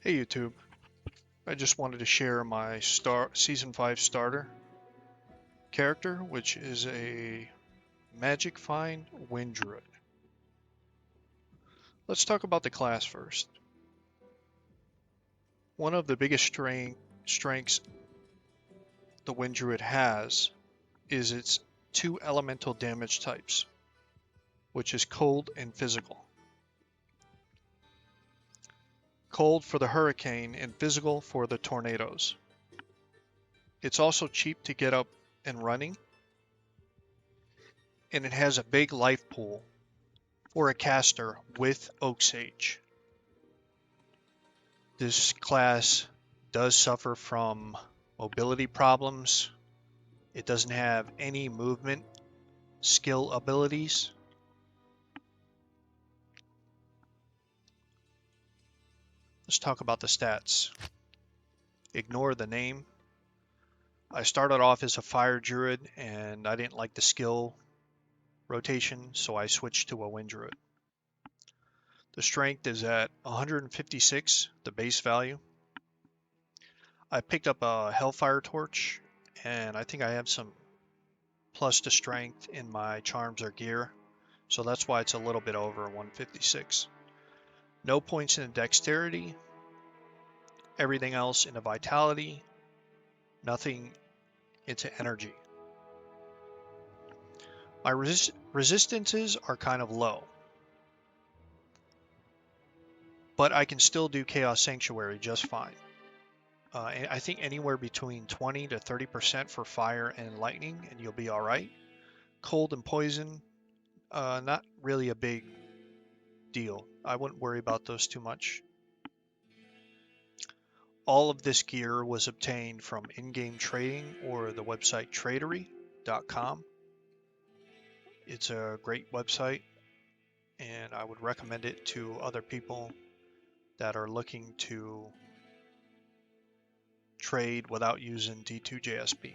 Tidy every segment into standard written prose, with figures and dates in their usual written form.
Hey YouTube, I just wanted to share my Season 5 starter character, which is a Magic Find Wind Druid. Let's talk about the class first. One of the biggest strengths the Wind Druid has is its two elemental damage types, which is cold and physical. Cold for the hurricane and physical for the tornadoes. It's also cheap to get up and running, and it has a big life pool for a caster with Oak Sage. This class does suffer from mobility problems. It doesn't have any movement skill abilities. Let's talk about the stats. Ignore the name. I started off as a fire druid and I didn't like the skill rotation, so I switched to a wind druid. The strength is at 156, the base value. I picked up a Hellfire Torch, and I think I have some plus to strength in my charms or gear, so that's why it's a little bit over 156. No points in dexterity, everything else into vitality, nothing into energy. My resistances are kind of low, but I can still do Chaos Sanctuary just fine. I think anywhere between 20 to 30% for fire and lightning, and you'll be all right. Cold and poison, not really a big deal. I wouldn't worry about those too much. All of this gear was obtained from in-game trading or the website tradery.com. It's a great website, and I would recommend it to other people that are looking to trade without using D2JSP.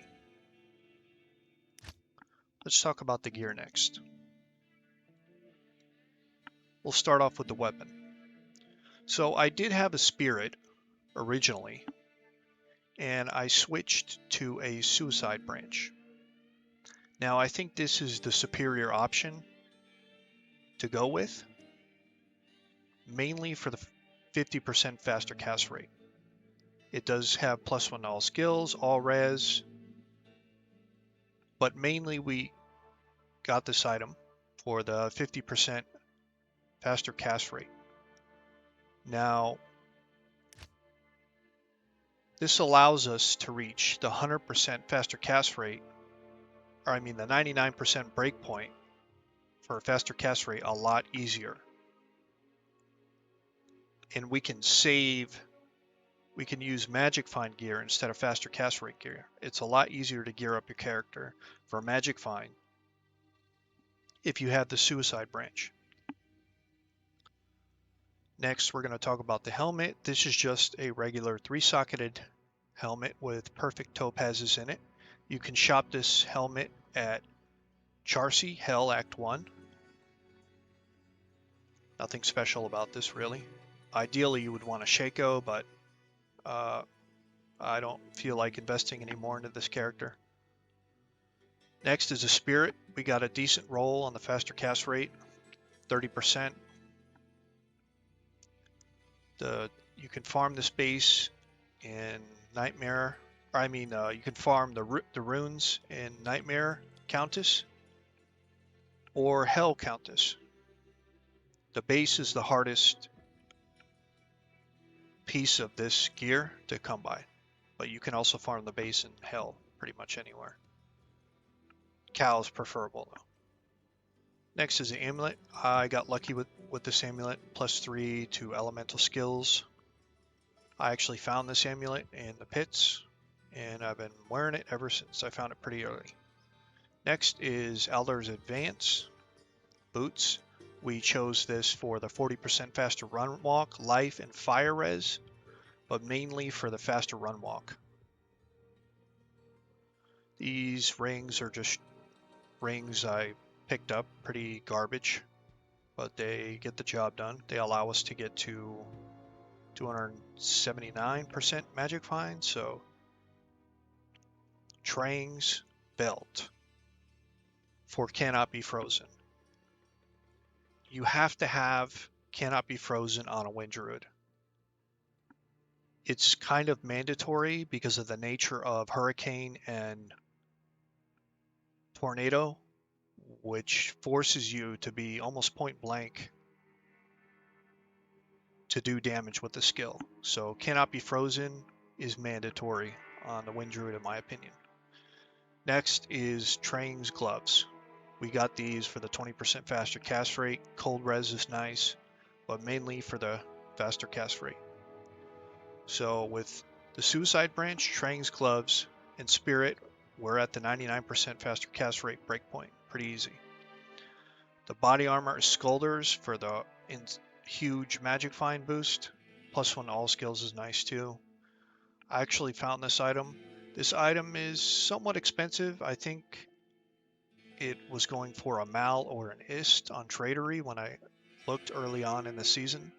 Let's talk about the gear next. We'll start off with the weapon. So I did have a spirit originally, and I switched to a suicide branch. Now I think this is the superior option to go with, mainly for the 50% faster cast rate. It does have +1 all skills, all res, but mainly we got this item for the 50% faster cast rate. Now, this allows us to reach the 100% faster cast rate, or I mean the 99% breakpoint for a faster cast rate a lot easier. And we can use Magic Find gear instead of faster cast rate gear. It's a lot easier to gear up your character for Magic Find if you have the Suicide Branch. Next, we're going to talk about the helmet. This is just a regular 3-socketed helmet with perfect topazes in it. You can shop this helmet at Charcy Hell Act 1. Nothing special about this really. Ideally you would want a Shaco, but I don't feel like investing any more into this character. Next is a Spirit. We got a decent roll on the faster cast rate, 30%. You can farm this base in Nightmare. You can farm the runes in Nightmare Countess or Hell Countess. The base is the hardest piece of this gear to come by, but you can also farm the base in Hell pretty much anywhere. Cal is preferable though. Next is the amulet. I got lucky with this amulet, +3 to elemental skills. I actually found this amulet in the pits, and I've been wearing it ever since. I found it pretty early. Next is Aldar's Advance boots. We chose this for the 40% faster run walk, life, and fire res, but mainly for the faster run walk. These rings are just rings I picked up, pretty garbage, but they get the job done. They allow us to get to 279% magic find. So Trang's Belt for Cannot Be Frozen. You have to have Cannot Be Frozen on a Wind Druid. It's kind of mandatory because of the nature of Hurricane and Tornado, which forces you to be almost point blank to do damage with the skill. So Cannot Be Frozen is mandatory on the Wind Druid in my opinion. Next is Trang's Gloves. We got these for the 20% faster cast rate. Cold res is nice, but mainly for the faster cast rate. So with the Suicide Branch, Trang's Gloves, and Spirit, we're at the 99% faster cast rate breakpoint. Pretty easy. The body armor is Skulders for the huge magic find boost. +1 all skills is nice too. I actually found this item. This item is somewhat expensive. I think it was going for a Mal or an Ist on Tradery when I looked early on in the season.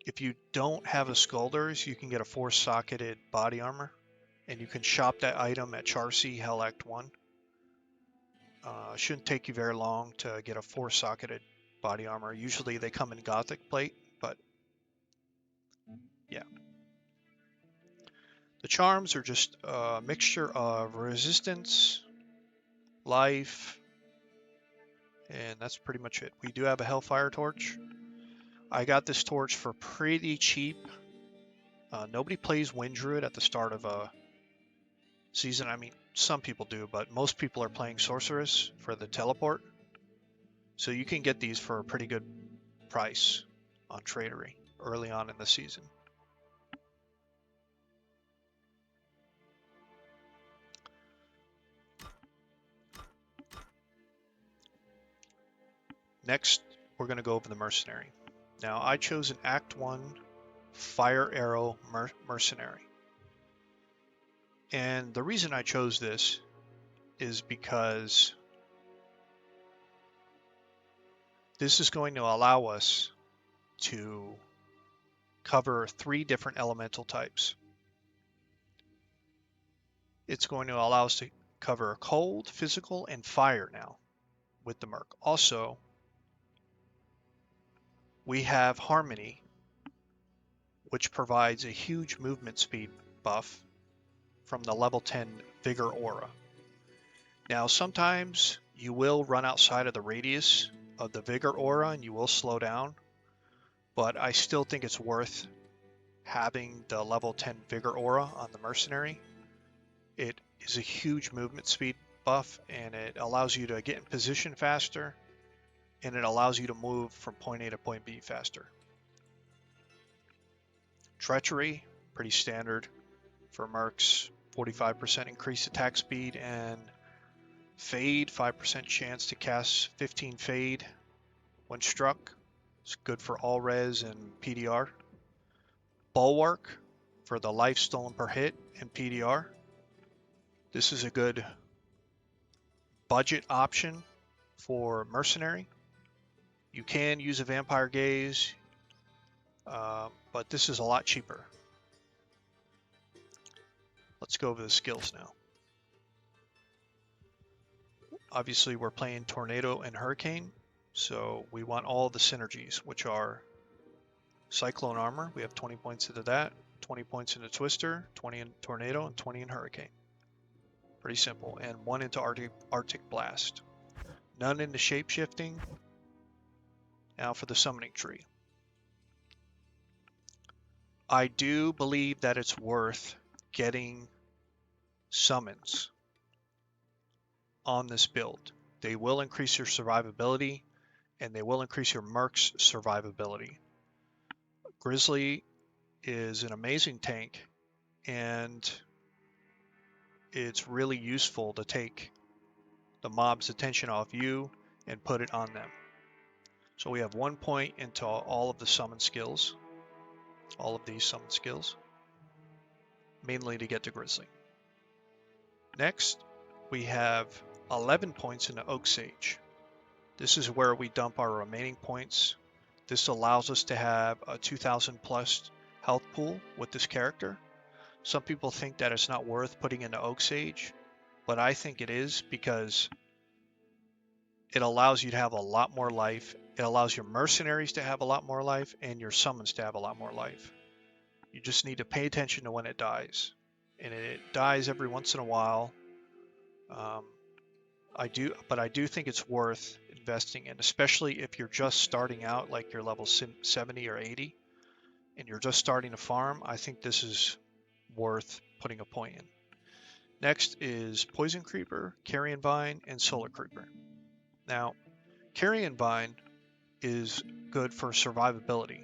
If you don't have a Skulders, you can get a 4-socketed body armor, and you can shop that item at Charcy Hell Act 1. Shouldn't take you very long to get a 4-socketed body armor. Usually they come in Gothic plate, but yeah. The charms are just a mixture of resistance, life, and that's pretty much it. We do have a Hellfire Torch. I got this torch for pretty cheap. Nobody plays Wind Druid at the start of a season. I mean, some people do, but most people are playing Sorceress for the teleport. So you can get these for a pretty good price on Tradery early on in the season. Next, we're going to go over the Mercenary. Now, I chose an Act 1 Fire Arrow Mercenary. And the reason I chose this is because this is going to allow us to cover 3 different elemental types. It's going to allow us to cover cold, physical, and fire now with the Merc. Also, we have Harmony, which provides a huge movement speed buff from the level 10 Vigor Aura. Now, sometimes you will run outside of the radius of the Vigor Aura and you will slow down, but I still think it's worth having the level 10 Vigor Aura on the Mercenary. It is a huge movement speed buff and it allows you to get in position faster and it allows you to move from point A to point B faster. Treachery, pretty standard for Mercs, 45% increased attack speed, and Fade, 5% chance to cast 15 Fade when struck. It's good for all res and PDR. Bulwark for the life stolen per hit and PDR. This is a good budget option for Mercenary. You can use a Vampire Gaze, but this is a lot cheaper. Let's go over the skills now. Obviously, we're playing Tornado and Hurricane, so we want all the synergies, which are Cyclone Armor. We have 20 points into that, 20 points into Twister, 20 in Tornado, and 20 in Hurricane. Pretty simple. And 1 into Arctic Blast. None into Shapeshifting. Now for the Summoning Tree. I do believe that it's worth getting summons on this build. They will increase your survivability and they will increase your Merc's survivability. Grizzly is an amazing tank and it's really useful to take the mob's attention off you and put it on them. So we have 1 point into all of the summon skills, all of these summon skills, mainly to get to Grizzly. Next, we have 11 points into Oak Sage. This is where we dump our remaining points This allows us to have a 2,000 plus health pool with this character. Some people think that it's not worth putting into Oak Sage, but I think it is because it allows you to have a lot more life. It allows your mercenaries to have a lot more life and your summons to have a lot more life. You just need to pay attention to when it dies. And it dies every once in a while. I do think it's worth investing in, especially if you're just starting out, like you're level 70 or 80, and you're just starting to farm. I think this is worth putting a point in. Next is Poison Creeper, Carrion Vine, and Solar Creeper. Now, Carrion Vine is good for survivability.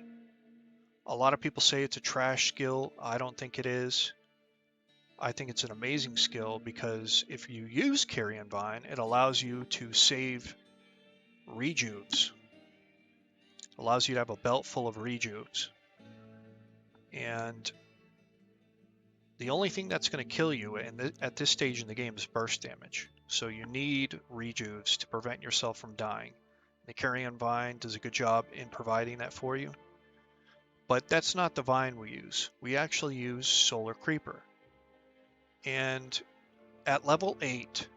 A lot of people say it's a trash skill. I don't think it is. I think it's an amazing skill because if you use Carrion Vine, it allows you to save rejuves. It allows you to have a belt full of rejuves. And the only thing that's going to kill you at this stage in the game is burst damage. So you need rejuves to prevent yourself from dying. The Carrion Vine does a good job in providing that for you. But that's not the vine we use. We actually use Solar Creeper. And at level 8,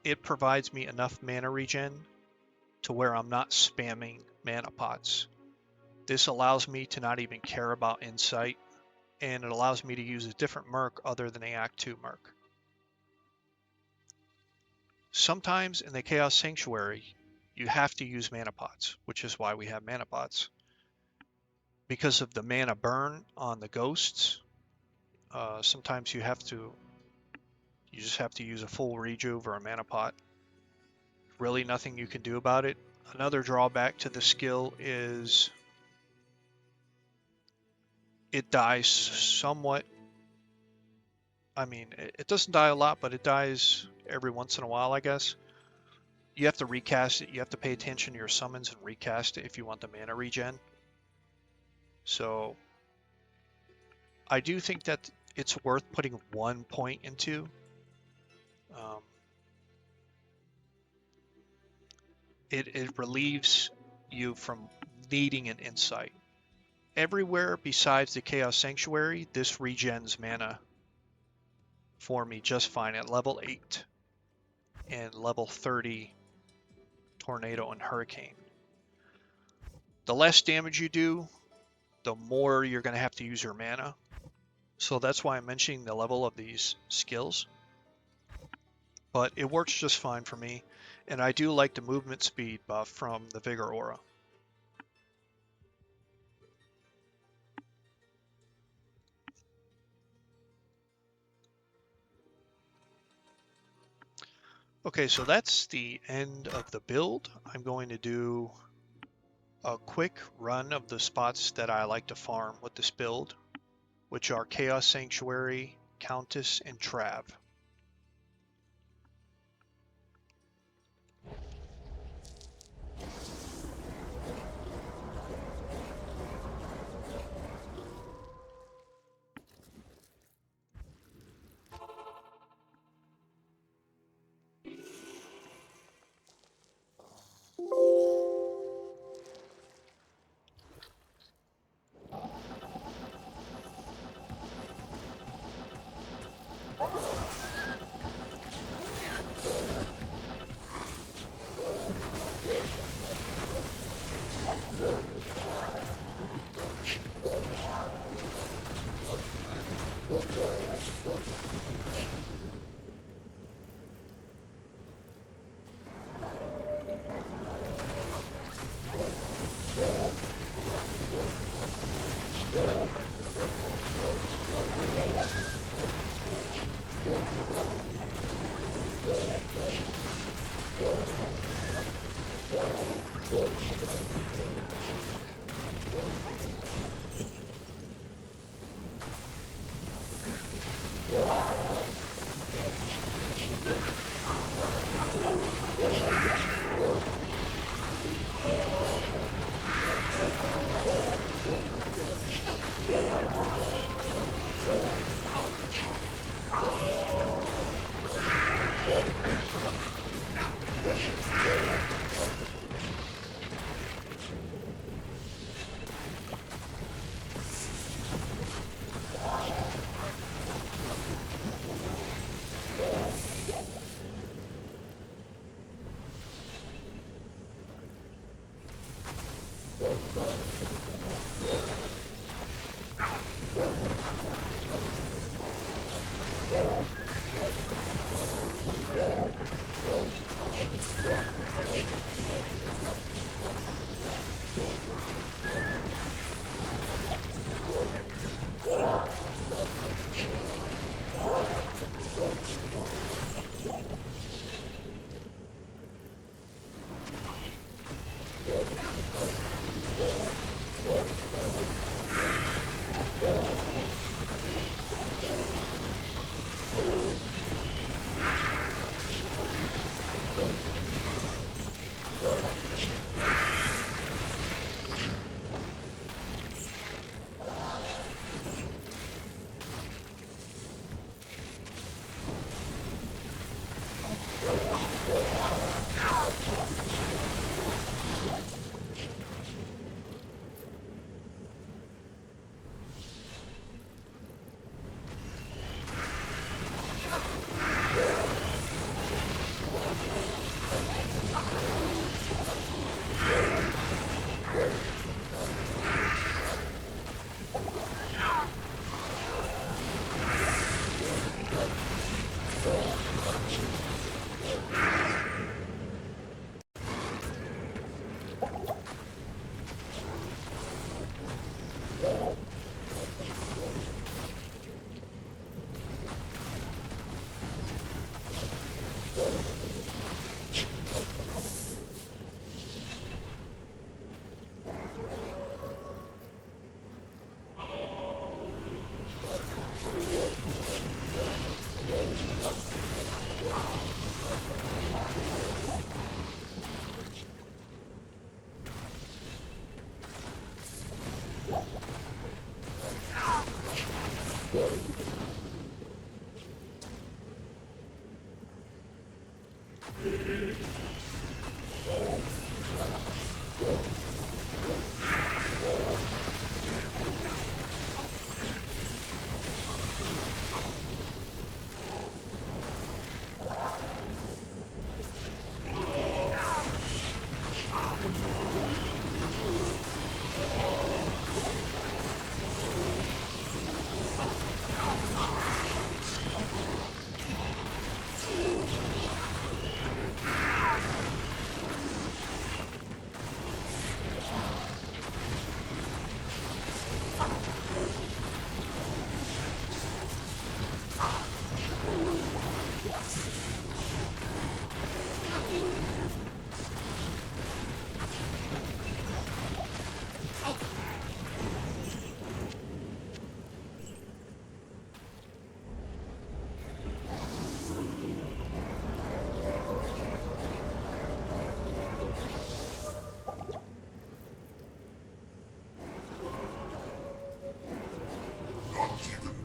it provides me enough mana regen to where I'm not spamming mana pots. This allows me to not even care about insight, and it allows me to use a different merc other than the Act 2 merc. Sometimes in the Chaos Sanctuary, you have to use mana pots, which is why we have mana pots. Because of the mana burn on the ghosts, sometimes you just have to use a full rejuve or a mana pot. Really nothing you can do about it. Another drawback to the skill is it dies somewhat. I mean, it doesn't die a lot, but it dies every once in a while, I guess. You have to recast it. You have to pay attention to your summons and recast it if you want the mana regen. So I do think that it's worth putting 1 point into. It relieves you from needing an insight. Everywhere besides the Chaos Sanctuary, this regens mana for me just fine at level 8 and level 30 Tornado and Hurricane. The less damage you do, the more you're going to have to use your mana. So that's why I'm mentioning the level of these skills. But it works just fine for me. And I do like the movement speed buff from the Vigor Aura. Okay, so that's the end of the build. I'm going to do a quick run of the spots that I like to farm with this build, which are Chaos Sanctuary, Countess, and Trav.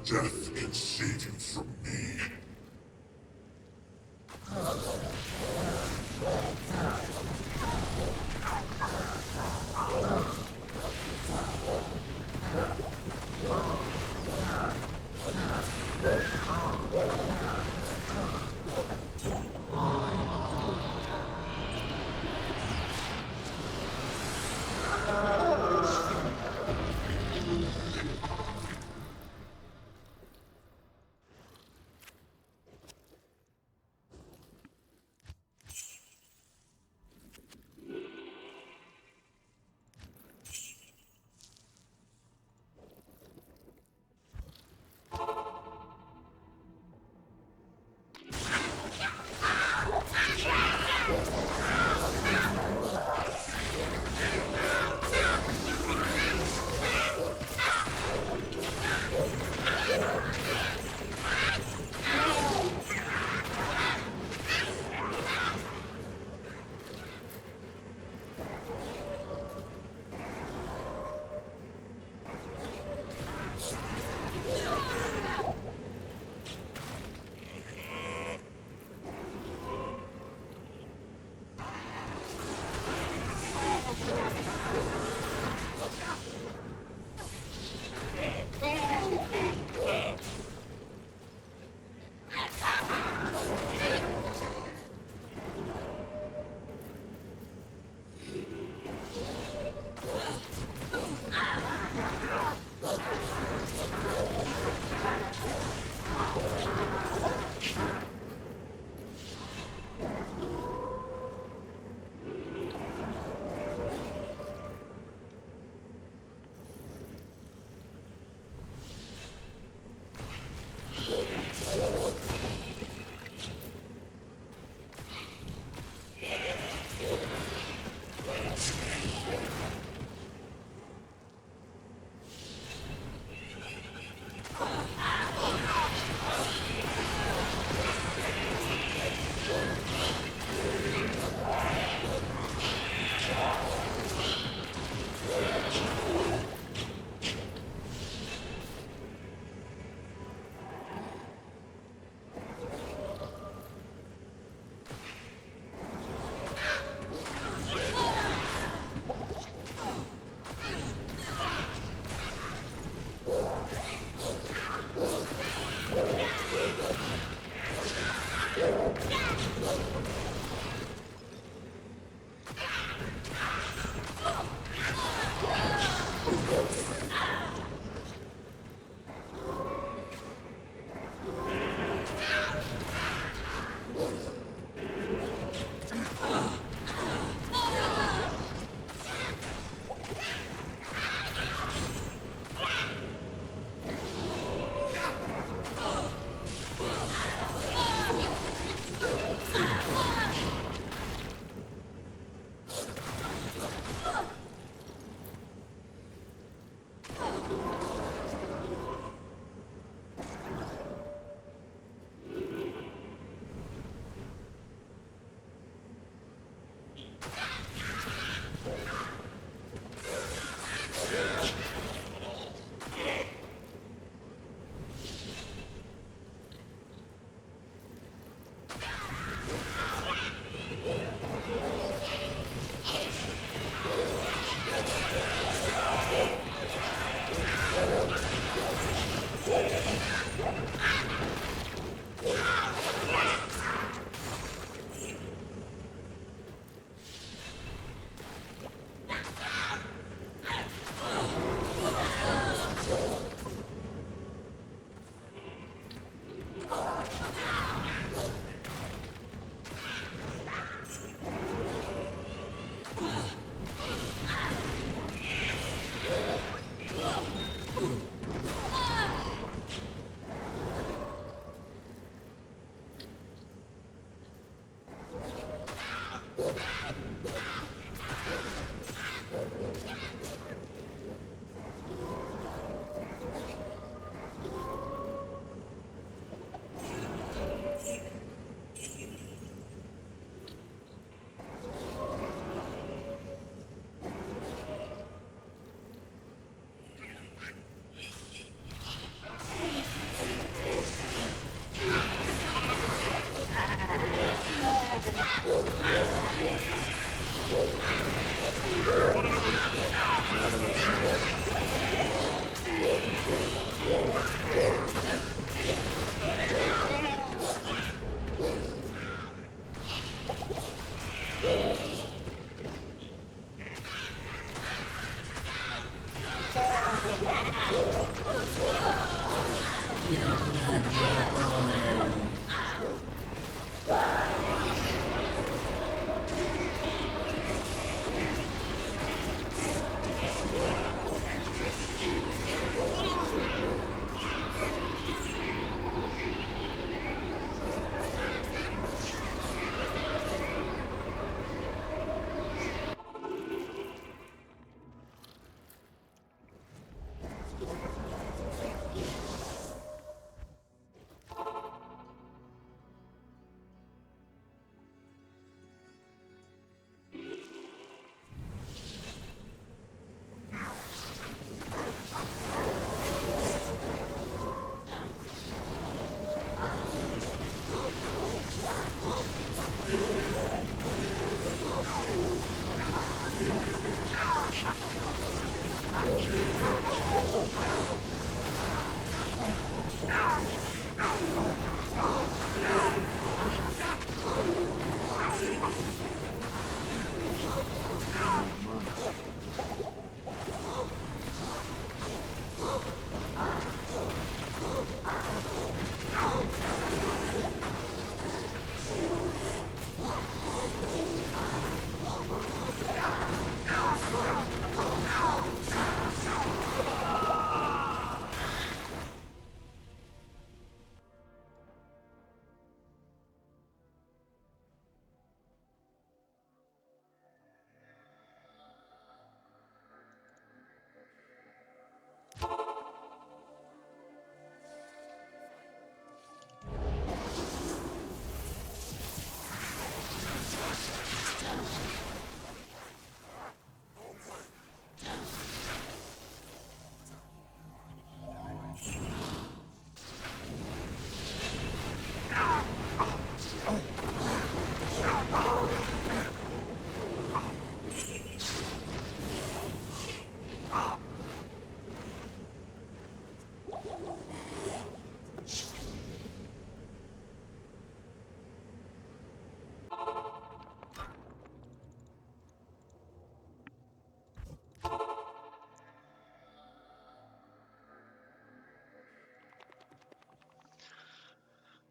Death can save you from me.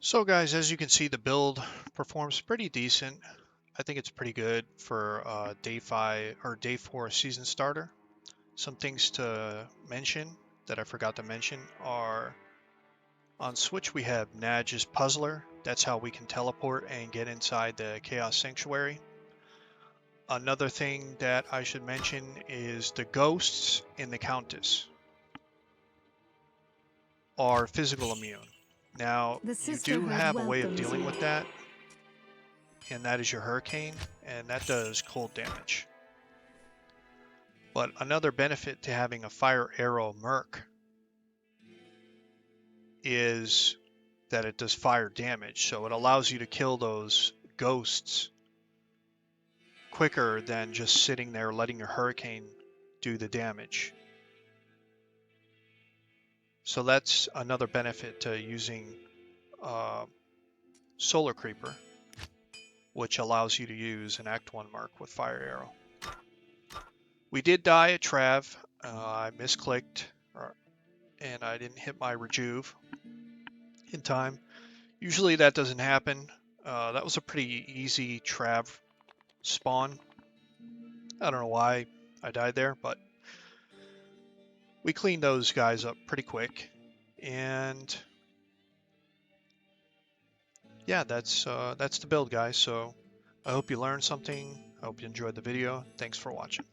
So guys, as you can see, the build performs pretty decent. I think it's pretty good for day 5 or day 4 season starter. Some things to mention that I forgot to mention are on Switch we have Nadge's Puzzler. That's how we can teleport and get inside the Chaos Sanctuary. Another thing that I should mention is the ghosts in the Countess are physical immune. Now, The you do Sisterhood have a way of welcomes dealing you. with that, and that is your Hurricane, and that does cold damage. But another benefit to having a Fire Arrow Merc is that it does fire damage, so it allows you to kill those ghosts quicker than just sitting there letting your Hurricane do the damage. So that's another benefit to using Solar Creeper, which allows you to use an Act 1 Merc with Fire Arrow. We did die at Trav. I misclicked and I didn't hit my Rejuve in time. Usually that doesn't happen. That was a pretty easy Trav spawn. I don't know why I died there, but we cleaned those guys up pretty quick. And yeah, that's the build, guys. So I hope you learned something. I hope you enjoyed the video. Thanks for watching.